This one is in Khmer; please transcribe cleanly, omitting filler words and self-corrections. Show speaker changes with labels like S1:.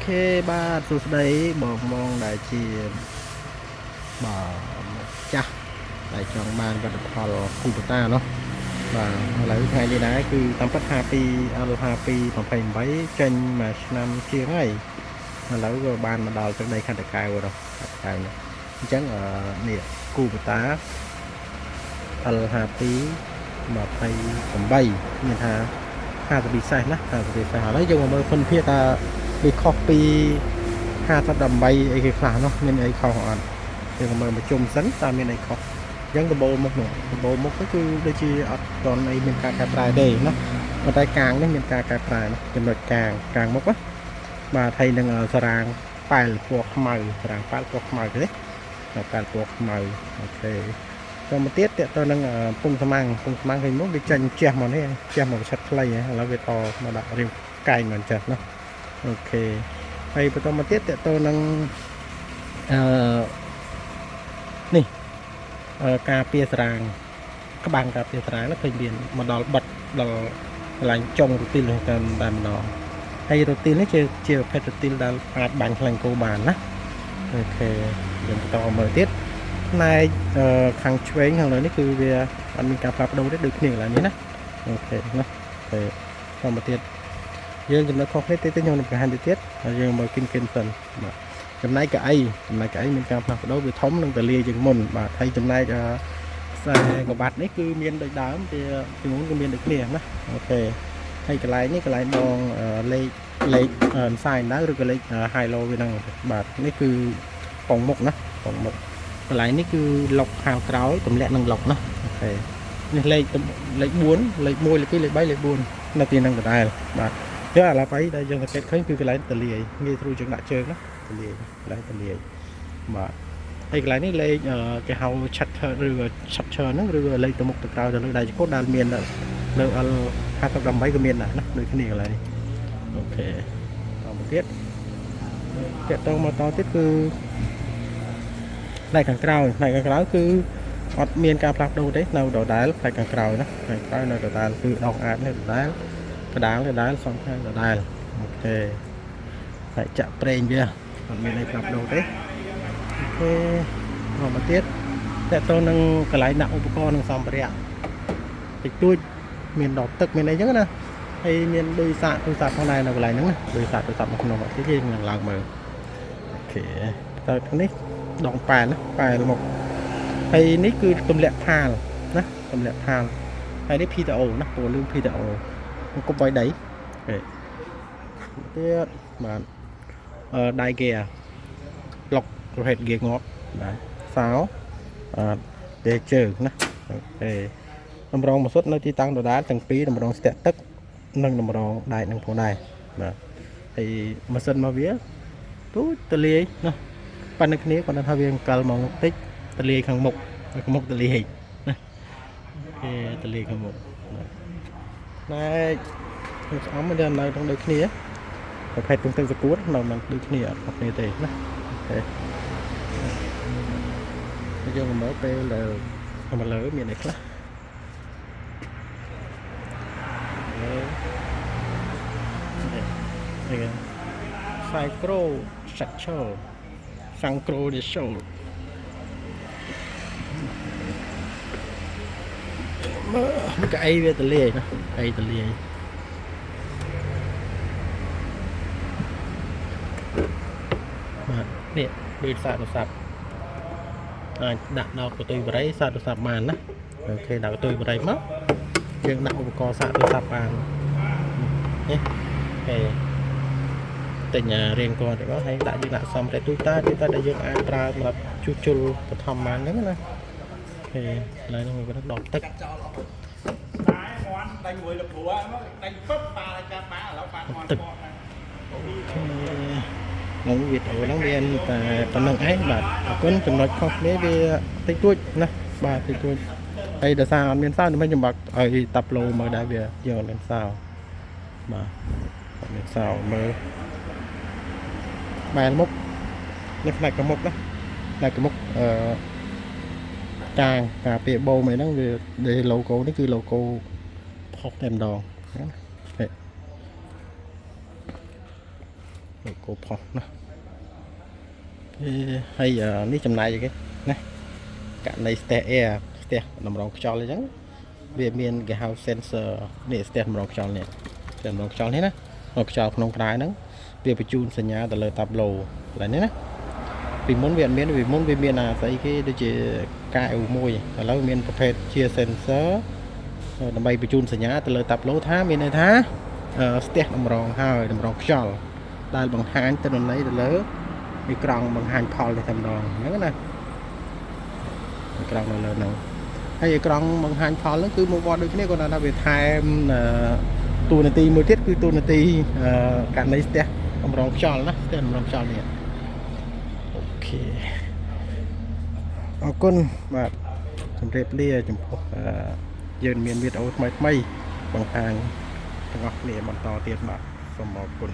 S1: បាទសួស្តីបងមកដែលជាបាទចាស់ដែលចង់បានផលិតផលគូបតាเนาะបាទឥឡូវថ្ងៃនេះដែរគឺតាមពិត52 L52 28ចេញមួយឆ្នាំជាងហើយឥឡូវក៏បានមកដល់ទឹកដីខណ្ឌតាកែវrồiខណ្ឌតាកែវនេះអញ្ចឹងនេះគូបតា L52 28មានថា50ពិសេសណា50ពិសេសឥឡូវយើងមកមើលគុណភាពថាវាខុសពី58អីគេខ្លះเนาะមានអីខុសអត់យើងមើលមកជុំសិនតើមានអីខុសអញ្ចឹងដំបូលមុខនោះដំបូលមុខគឺដូចជាអត់តន់អីមានការកែប្រែទេណាប៉ុន្តែកាងនេះមានការកែប្រែណាចំណុចកាងមុខណាបាទហើយនឹងសារ៉ាងប៉ែលពណ៌ខ្មៅសារ៉ាងប៉ែលពណ៌ខ្មៅទេប៉ែលពណ៌ខ្មៅអូខេតទៅទៀតទៅនឹងពុំស្មាំងឃើញមកវាចាញ់ជះមកនេះជះមកឆាត់ខ្លីឥឡូវវាតមកដាក់រៀងកែងមិនចេះណាអូខេហើយបន្តមកទៀតទៅនឹងនេះការពារសារ៉ាងក្បាំងការពារសារ៉ាងនោះឃើញមានមកដល់បិទដល់កន្លែងចុងរូទីលតែម្ដងហើយរូទីលនេះជាប្រភេទរូទីលដែលអាចបាញ់ខ្លាញ់គោបានណាអូខេយើងបន្តមើលទៀតផ្នែកខាងឆ្វេងខាងលើនេះគឺវាអត់មានការផ្លាស់ប្ដូរទេដូចគ្នាកន្លែងនេះណាអូខេណាទៅបន្តទៀតយើងចំណុចខុសគ្នាតិចខ្ញុំនឹងបង្ហាញទៀតហើយយើងមើលគិនសិនបាទចំណែកកៅអីមានការផ្លាស់ប្ដូរវាធំនឹងតលាជាងមុនបាទហើយចំណែកខ្សែក្បាត់នេះគឺមានដូចដើមពីមុនគឺមានដូចគ្នាណាអូខេហើយកន្លែងនេះកន្លែងដងលេខសាយដៅឬក៏លេខ high low វាហ្នឹងបាទនេះគឺប៉ុងមុខណាប៉ុងមុខកន្លែងនេះគឺលុកខាងក្រោយទម្លាក់នឹងលុកណាអូខេនេះលេខ4លេខ1លេខ2លេខ3លេខ4នៅទីហ្នឹងដដែលបាទឥឡូវไปដែលយើងសង្កេតឃើញគឺកន្លែងតលាយងាយស្រួលជាងដាក់ជើងណាតលាយកន្លែងតលាយបាទហើយកន្លែងនេះលេខគេហៅ shutter ឬ shutter ហ្នឹងឬលេខទៅមុខទៅក្រោយទៅលើដៃចង្កូតដែលមាននៅ L58 ក៏មានដែរណាដូចគ្នាកន្លែងនេះអូខេតទៅមកទៀតគឺផ្នែកខាងក្រោយគឺអត់មានការផ្លាស់ប្ដូរទេនៅដដែលផ្នែកខាងក្រោយណាផ្នែកក្រោយនៅដដែលគឺដងអាចនៅដដែលកដាលដដែលសងខាងដដែលអូខេហើយចាក់ប្រេងវាអត់មានអីផ្លាស់ប្ដូរទេអូខេមកទៀតតទៅនឹងកន្លែងដាក់ឧបករណ៍និងសម្ភារៈតិចតួចមានដបទឹកមានអីចឹងណាហើយមានដូចសាកទូរស័ព្ទផងដែរនៅកន្លែងហ្នឹងណាដូចសាកទូរស័ព្ទនៅក្នុងទីយើងនឹងឡើងមើលអូខេទៅខាងនេះដងប៉ែលណាប៉ែលមកហើយនេះគឺទម្លាក់ផាលណាទម្លាក់ផាលហើយនេះ PTO ណាពណ៌លឿង PTO គប់ໄວដីអូទៀតបាទដៃហ្គេឡុកប្រភេទហ្គេងាប់បាទសោទេជើងណាអូខេតម្រងម៉ាសុតនៅទីតាំងដដែលទាំងពីរតម្រងស្ទាក់ទឹកនិងតម្រងដែកនឹងផងដែរបាទហើយម៉ាស៊ីនមកវាទូតលាយណាប៉ុណ្្នឹងគ្នាគាត់ថាវាអង្កលមកតិចតលាយខាងមុខតលាយណាគេតលាយខាងមុខណែស្អំមិននៅក្នុងដូចគ្នាប្រភេទពងទឹកសកួតនៅនឹងដូចគ្នាអត់ខុសគ្នាទេណាអូខេយើងមើលពេលដែលមកលើមានអីខ្លះនេះ Synchro Structure Synchronization មើលកៅអីវាតលាយណាអីតលាយបាទនេះដូចសាកទូរស័ព្ទអាចដាក់ដល់កន្ទុយបរិយសាកទូរស័ព្ទបានណាអូខេដាក់កន្ទុយបរិយមកយើងដាក់ឧបករណ៍សាកទូរស័ព្ទបាននេះអូទិញរៀងគាត់ទៅហើយដាក់យើងដាក់សំតែទូតាដែលយើងអាចប្រើសម្រាប់ជួសជុលបឋមបានហ្នឹងណាអូឡើយហ្នឹងវាដកទឹកដៃមួយលព្រោះដៃពឹបប៉ាចាប់ប៉ាឥឡូវប៉ាគាត់ទឹកនឹងវីដេអូហ្នឹងមានតែប៉ុណ្្នឹងឯងបាទអរគុណចំណុចខុសគ្នាវាតិចតួចណាបាទតិចតួចហើយដោយសារអត់មានសោតែមិនចំបាក់ឲ្យតាប់ឡូមើលដែរវាយើងអត់មានសោបាទអត់មានសោមើលបែរមុខនេះផ្នែកកមុខណាផ្នែកកមុខការពារបូមអីហ្នឹងវា logo នេះគឺ logo ផុសតែម្ដងណា logo ផុសណាហើយនេះចំណាយគេណាករណី step air ស្ទះតម្រងខ្យល់អញ្ចឹងវាមានគេហៅ sensor នេះស្ទះតម្រងខ្យល់នេះស្ទះតម្រងខ្យល់នេះណាខ្យល់ក្នុងក្តារហ្នឹងវាបញ្ជូនសញ្ញាទៅលើតាប់ឡូកន្លែងនេះណាពីមុនវាអត់មានវាមានអាស្អីគេដូចជាកាអ៊ូមួយឥឡូវមានប្រភេទជា sensor ដើម្បីបញ្ជូនសញ្ញាទៅលើតាប់ឡូថាមានន័យថាស្ទះតម្រងហើយតម្រងខ្យល់ដែលបង្ហាញទិន្នន័យទៅលើអេក្រង់បង្ហាញផលនេះតែម្ដងអញ្ចឹងណាអេក្រង់នៅលើហ្នឹងហើយអេក្រង់បង្ហាញផលហ្នឹងគឺមកវត្តដូចគ្នាគាត់ថាវាថែមតួនាទីមួយទៀតគឺតួនាទីករណីស្ទះតម្រងខ្យល់ណាស្ទះតម្រងខ្យល់នេះអូខេអរគុណបាទជម្រាបលាចំពោះយើងមានវីដេអូថ្មីបង្ហាញទាំងអស់គ្នាបន្តទៀតបាទសូមអរគុណ